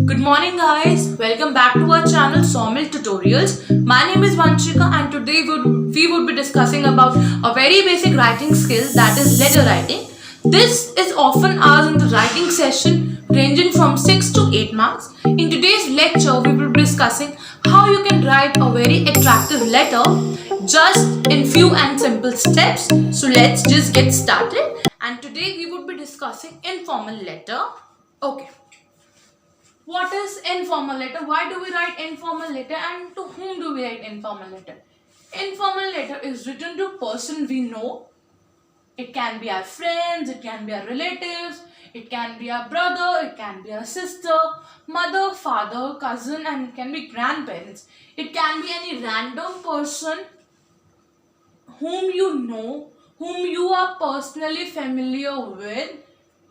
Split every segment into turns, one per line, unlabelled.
Good morning, guys. Welcome back to our channel Sawmill Tutorials. My name is Vanshika, and today we would be discussing about a very basic writing skill, that is letter writing. This is often asked in the writing session, ranging from 6 to 8 marks. In today's lecture, we will be discussing how you can write a very attractive letter just in few and simple steps. So let's just get started. And today we would be discussing informal letter. Okay. What is informal letter? Why do we write informal letter, and to whom do we write informal letter? Informal letter is written to person we know. It can be our friends, it can be our relatives, it can be our brother, it can be our sister, mother, father, cousin, and it can be grandparents. It can be any random person whom you know, whom you are personally familiar with.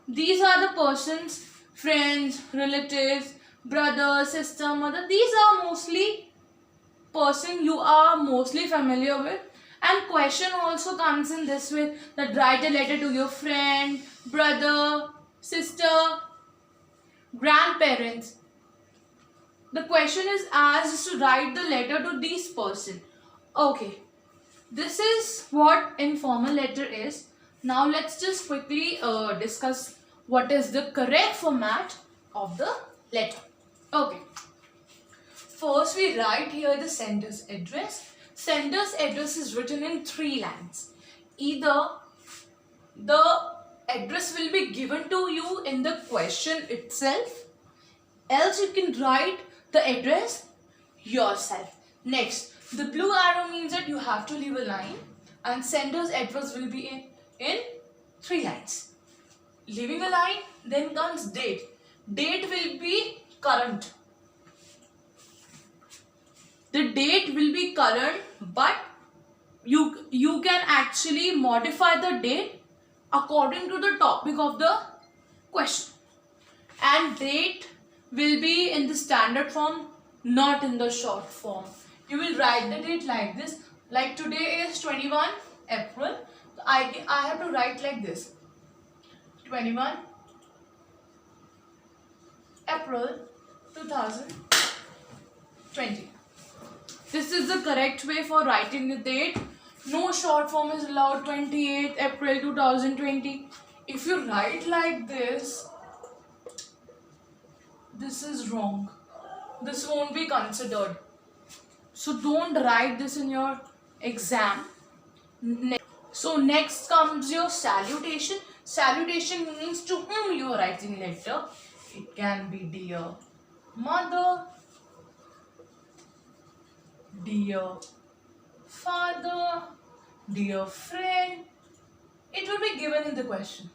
These are the persons, friends, relatives, brother, sister, mother. These are mostly person you are mostly familiar with. And question also comes in this way, that write a letter to your friend, brother, sister, grandparents. The question is asked to write the letter to this person. Okay, this is what informal letter is. Now let's just quickly discuss what is the correct format of the letter. Okay. First we write here the sender's address. Sender's address is written in 3 lines. Either the address will be given to you in the question itself, else you can write the address yourself. Next, the blue arrow means that you have to leave a line, and sender's address will be in 3 lines. Leaving a line, then comes date. Date will be current. The date will be current, but you can actually modify the date according to the topic of the question. And date will be in the standard form, not in the short form. You will write the date like this. Like today is 21 April. So I have to write like this. 21 April 2020. This is the correct way for writing the date. No short form is allowed. 28th April 2020. If you write like this is wrong. This won't be considered. So don't write this in your exam. So next comes your salutation. Salutation means to whom you are writing letter. It can be dear mother, dear father, dear friend. It will be given in the question.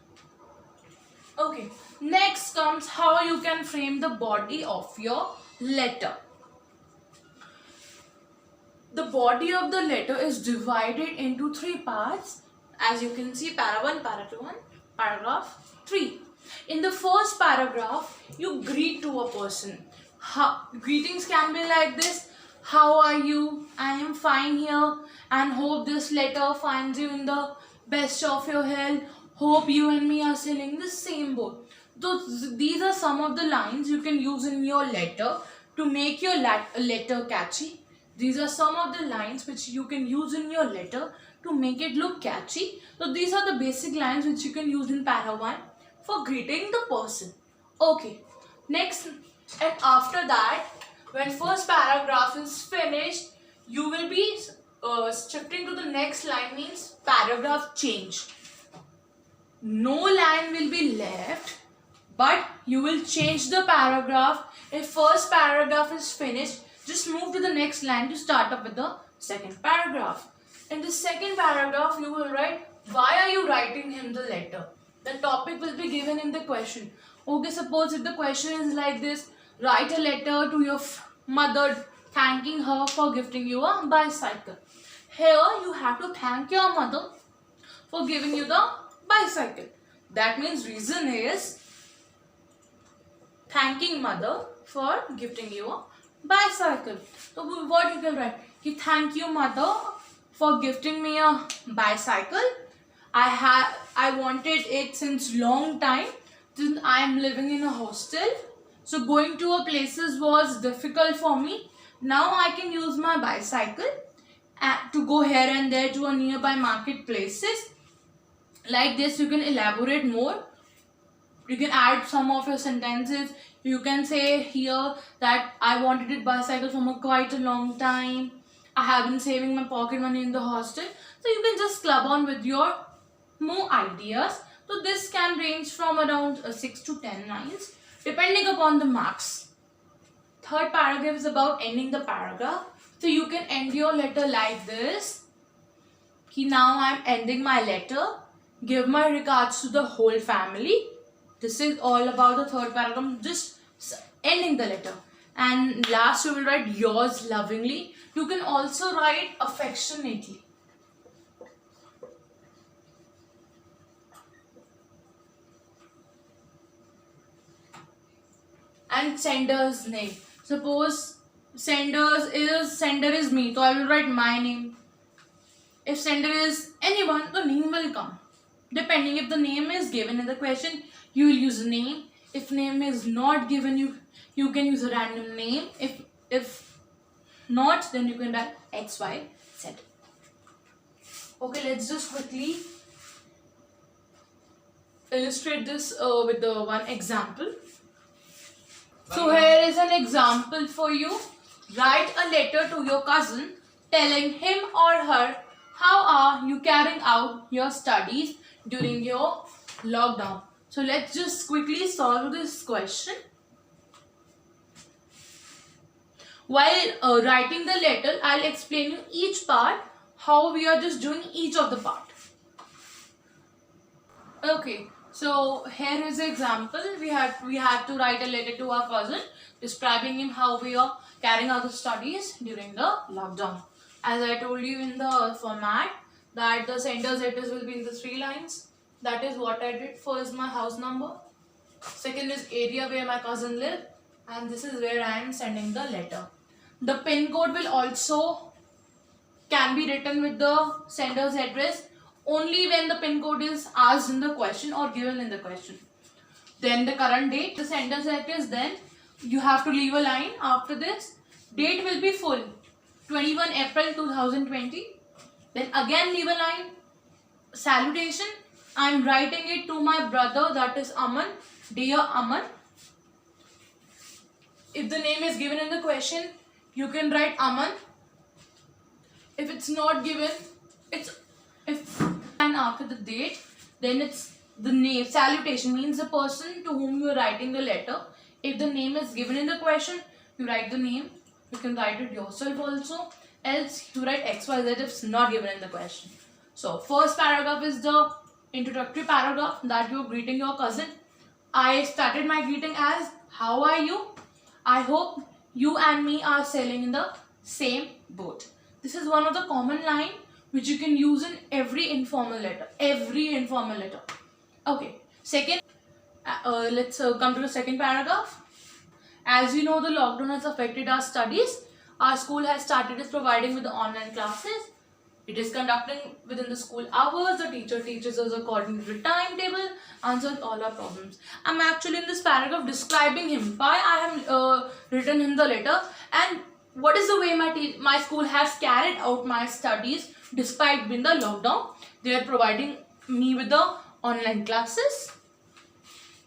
Okay, next comes how you can frame the body of your letter. The body of the letter is divided into 3 parts. As you can see, para 1, para 2, and paragraph 3. In the first paragraph, you greet to a person. Greetings can be like this. How are you? I am fine here, and hope this letter finds you in the best of your health. Hope you and me are sailing the same boat. These are some of the lines you can use in your letter to make your letter catchy. These are some of the lines which you can use in your letter to make it look catchy. So these are the basic lines which you can use in para 1 for greeting the person. Okay, next, and after that, when first paragraph is finished, you will be shifting to the next line, means paragraph change. No line will be left, but you will change the paragraph. If first paragraph is finished, just move to the next line to start up with the second paragraph. In the second paragraph, you will write, why are you writing him the letter? The topic will be given in the question. Okay, suppose if the question is like this, write a letter to your mother thanking her for gifting you a bicycle. Here you have to thank your mother for giving you the bicycle. That means reason is thanking mother for gifting you a bicycle. So what you can write? Thank you mother for gifting me a bicycle. I wanted it since long time. Since I am living in a hostel, So going to a places was difficult for me. Now I can use my bicycle to go here and there to a nearby marketplaces. Like this, you can elaborate more. You can add some of your sentences. You can say here that I wanted a bicycle from quite a long time. I have been saving my pocket money in the hostel. So you can just club on with your more ideas. So this can range from around 6 to 10 lines depending upon the marks. Third paragraph is about ending the paragraph. So you can end your letter like this. Now I am ending my letter. Give my regards to the whole family. This is all about the third paragraph, just ending the letter. And last you will write yours lovingly. You can also write affectionately. And sender's name. Suppose sender is me, so I will write my name. If sender is anyone, the name will come. Depending if the name is given in the question, you will use a name. If name is not given, you can use a random name. If not, then you can write X, Y, Z. Okay, let's just quickly illustrate this with the one example. So here is an example for you. Write a letter to your cousin telling him or her how are you carrying out your studies during your lockdown. So let's just quickly solve this question. While writing the letter, I'll explain you each part, how we are just doing each of the part. Okay, so here is an example. We had to write a letter to our cousin describing him how we are carrying out the studies during the lockdown. As I told you in the format that the sender's address will be in the 3 lines. That is what I did. First my house number, second is area where my cousin lived, and this is where I am sending the letter. The pin code will also can be written with the sender's address only when the pin code is asked in the question or given in the question. Then the current date, the sender's address, then you have to leave a line after this. Date will be full, 21 April 2020. Then again leave a line. Salutation, I am writing it to my brother, that is Aman. Dear Aman. If the name is given in the question, you can write Aman. If it's not given, and after the date, then it's the name. Salutation means the person to whom you are writing the letter. If the name is given in the question, you write the name. You can write it yourself also. Else you write XYZ if it's not given in the question. So first paragraph is the introductory paragraph that you are greeting your cousin. I started my greeting as how are you? I hope you and me are sailing in the same boat. This is one of the common line which you can use in every informal letter. Okay. Second, let's come to the second paragraph. As you know, the lockdown has affected our studies. Our school has started providing with the online classes. It is conducting within the school hours. The teacher teaches us according to the timetable, answers all our problems. I'm actually in this paragraph describing him, why I have written him the letter, and what is the way my school has carried out my studies despite being the lockdown. They are providing me with the online classes.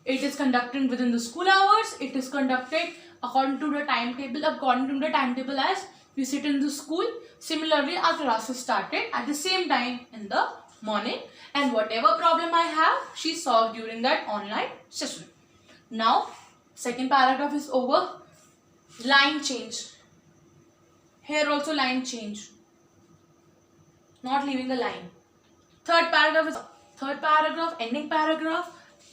It is conducted within the school hours. It is conducted according to the timetable as we sit in the school. Similarly, our classes started at the same time in the morning, and whatever problem I have, she solved during that online session. Now, second paragraph is over. Line change. Here also line change. Not leaving a line. Third paragraph, ending paragraph.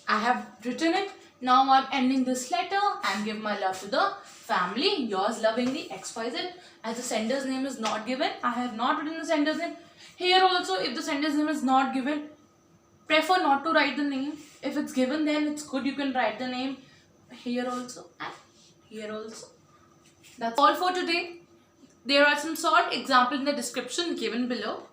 I have written it. Now I'm ending this letter and give my love to the family. Yours lovingly, XYZ. As the sender's name is not given, I have not written the sender's name. Here also, if the sender's name is not given, prefer not to write the name. If it's given, then it's good. You can write the name here also and here also. That's all for today. There are some short examples in the description given below.